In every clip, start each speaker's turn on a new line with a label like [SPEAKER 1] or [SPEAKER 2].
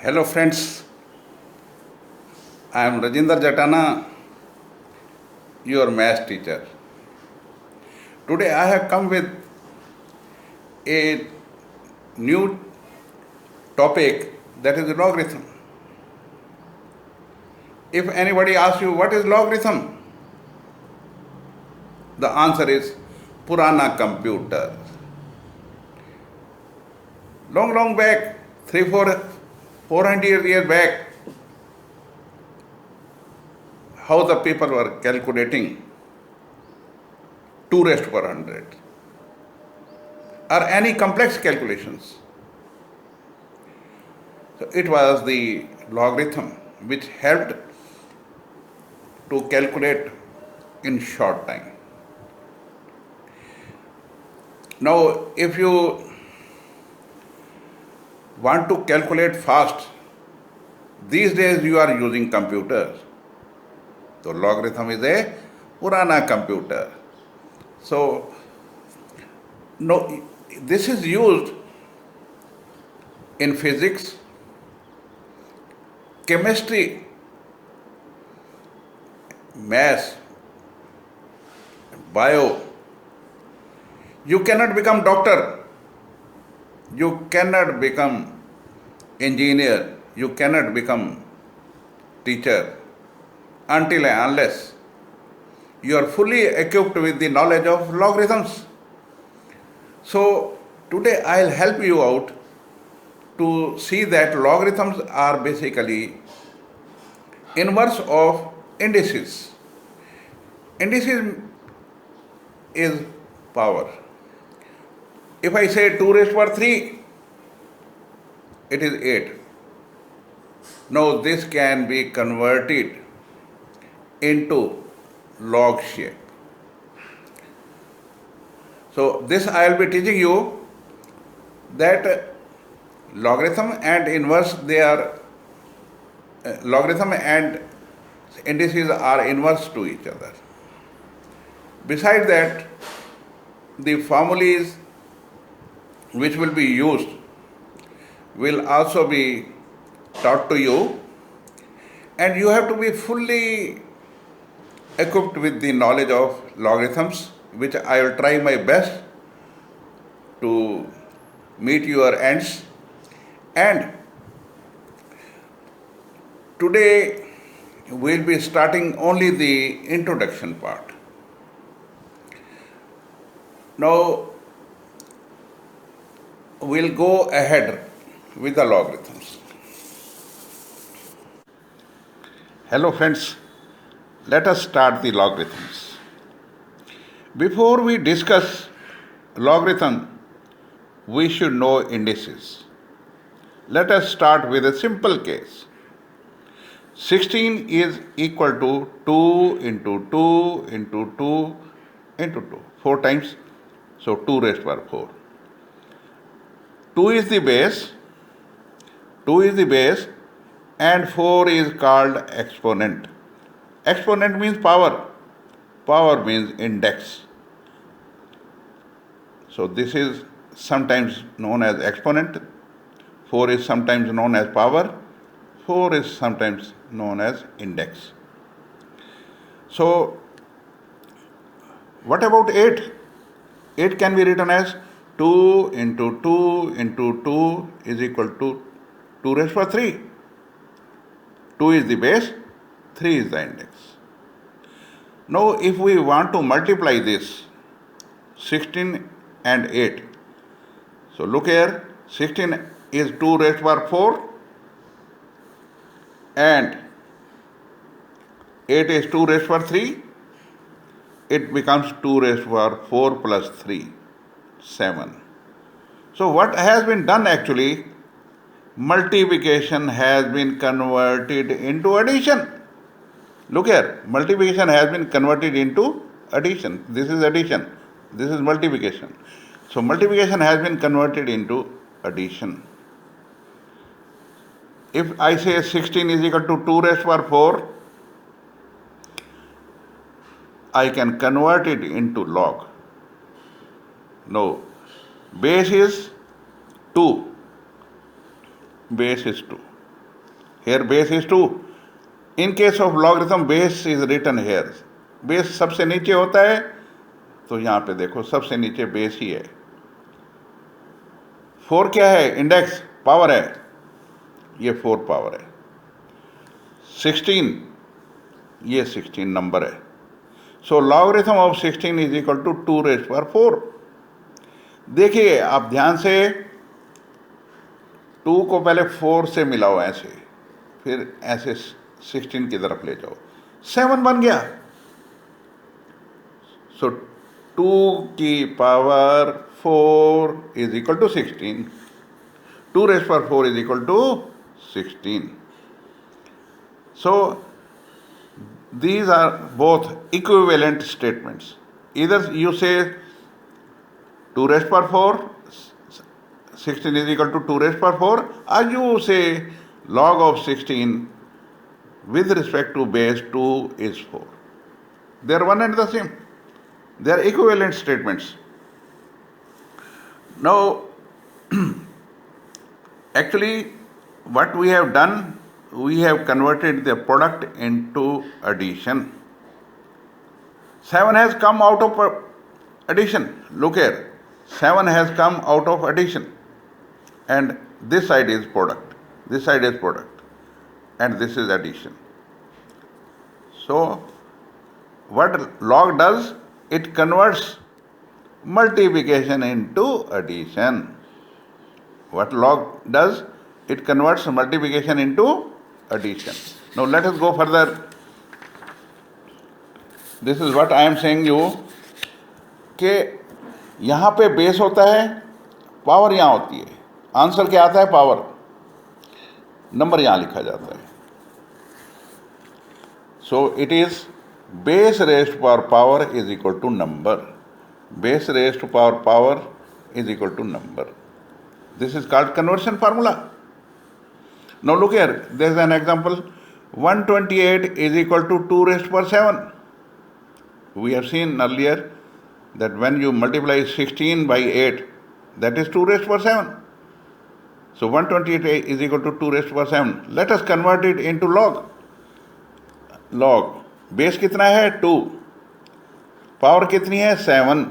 [SPEAKER 1] Hello friends, I am Rajinder Jatana, your math teacher. Today I have come with a new topic, that is logarithm. If anybody asks you what is logarithm, the answer is Purana computer. Long back, 400 years back, how the people were calculating 2 raised to power 100 or any complex calculations. So it was the logarithm which helped to calculate in short time. Now, if you want to calculate fast, these days you are using computers. So logarithm is a Purana computer. So no, this is used in physics, chemistry, maths, bio. You cannot become doctor, you cannot become engineer, you cannot become teacher until and unless you are fully equipped with the knowledge of logarithms. So today I'll help you out to see that logarithms are basically inverse of indices. Indices is power. If I say 2 raised to power 3, it is 8. Now this can be converted into log shape. So this I will be teaching you that logarithm and inverse, they are logarithm and indices are inverse to each other. Besides that, the formulas which will be used will also be taught to you, and you have to be fully equipped with the knowledge of logarithms, which I will try my best to meet your ends. And today we'll be starting only the introduction part. Now we'll go ahead with the logarithms. Hello friends, let us start the logarithms. Before we discuss logarithm, we should know indices. Let us start with a simple case. 16 is equal to 2 into 2 into 2 into 2, 4 times, so 2 raised to power 4. 2 is the base, and 4 is called exponent. Exponent means power, power means index. So this is sometimes known as exponent, 4 is sometimes known as power, 4 is sometimes known as index. So what about 8? 8 can be written as 2 into 2 into 2 is equal to 2 raised to power 3. 2 is the base, 3 is the index. Now if we want to multiply this 16 and 8, so look here, 16 is 2 raised to power 4 and 8 is 2 raised to power 3. It becomes 2 raised to power 4 plus 3, 7. So what has been done actually? Multiplication has been converted into addition. Look here, multiplication has been converted into addition. This is addition, this is multiplication. So multiplication has been converted into addition. If I say 16 is equal to 2 raised to power 4, I can convert it into log. No, base is 2. here base is 2. In case of logarithm, base is written here. Base सबसे नीचे होता है, तो यहाँ पे देखो सबसे नीचे बेस ही है. 4 क्या है? इंडेक्स, पावर है, ये 4 पावर है. 16, ये 16 नंबर है. So logarithm of 16 is equal to 2 raise power 4. देखिए आप ध्यान से, 2 को पहले 4 से मिलाओ ऐसे, फिर ऐसे 16 की तरफ ले जाओ, 7 बन गया. सो 2 की power 4 is equal to 16. 2 raise power 4 is equal to 16. So these are both equivalent statements. Either you say 2 raised power 4, 16 is equal to 2 raised power 4, or you say log of 16 with respect to base 2 is 4. They are one and the same. They are equivalent statements. Now, actually, what we have done, we have converted the product into addition. 7 has come out of addition. Look here, 7 has come out of addition, and this side is product, this side is product, and this is addition. So what log does, it converts multiplication into addition. What log does, it converts multiplication into addition. Now let us go further. This is what I am saying you, कि यहाँ पे base होता है, power यहाँ होती है. Answer क्या आता है? पावर. नंबर यहाँ लिखा जाता है. So it is base raised to power is equal to number. Base raised to power is equal to number. This is called conversion formula. Now look here, there is an example. 128 is equal to 2 raised to power 7. We have seen earlier that when you multiply 16 by 8, that is 2 raised to power 7. So 128 is equal to 2 raised to power 7. Let us convert it into log. Log. Base कितना है? 2. Power कितनी है? 7.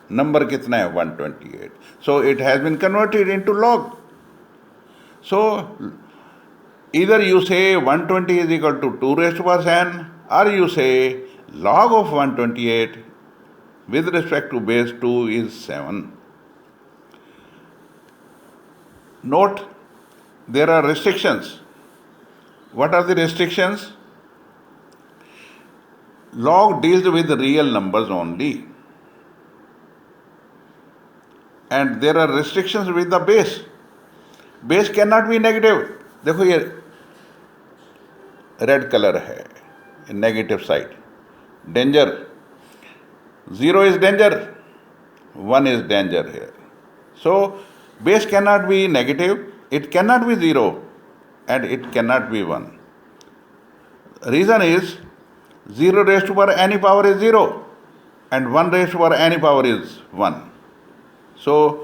[SPEAKER 1] Number कितना है? 128. So it has been converted into log. So either you say 120 is equal to 2 raised to power 7, or you say log of 128 with respect to base 2 is 7. Note, there are restrictions. What are the restrictions? Log deals with real numbers only. And there are restrictions with the base. Base cannot be negative. देखो ये red colour है, negative side. Danger. 0 is danger, 1 is danger here. So base cannot be negative, it cannot be 0, and it cannot be 1. Reason is 0 raised to power any power is 0, and 1 raised to power any power is 1. So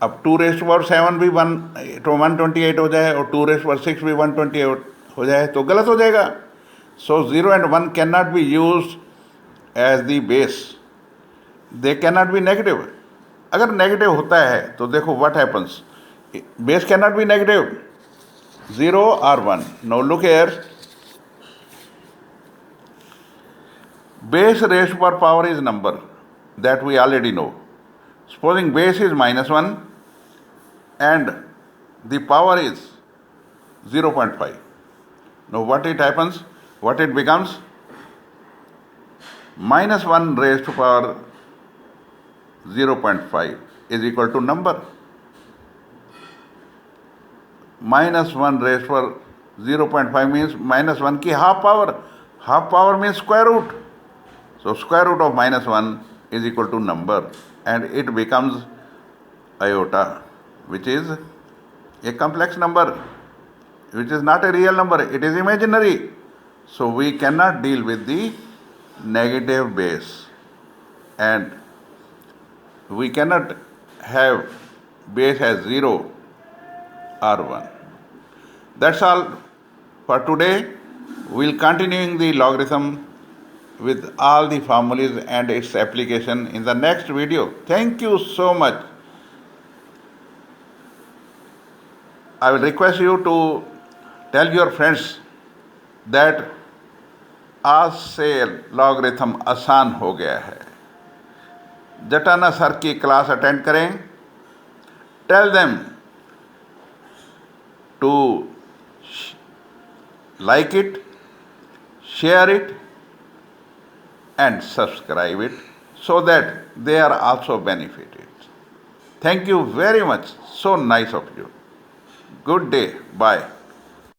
[SPEAKER 1] अब 2 raise to power 7 भी 128 हो जाए, और 2 raise to power 6 भी 128 हो जाए, तो गलत हो जाएगा. So 0 and 1 can not be use as the base. They can not be negative. अगर नेगेटिव होता है तो देखो what happens. Base can not be negative, 0 or 1. Now look here, base raised to power is number that we already know. Supposing base is -1 and the power is 0.5. Now what it happens? What it becomes? -1 raised to power 0.5 is equal to number. -1 raised to power 0.5 means -1 की half power. Half power means square root. So square root of -1 is equal to number, and it becomes iota, which is a complex number, which is not a real number, it is imaginary. So we cannot deal with the negative base, and we cannot have base as 0 or 1. That's all for today. We'll continuing the logarithm with all the formulas and its application in the next video. Thank you so much. I will request you to tell your friends that आज से logarithm आसान हो गया है. Jatana sir की class attend करें. Tell them to like it, share it, and subscribe it so that they are also benefited. Thank you very much. So nice of you. Good day. Bye.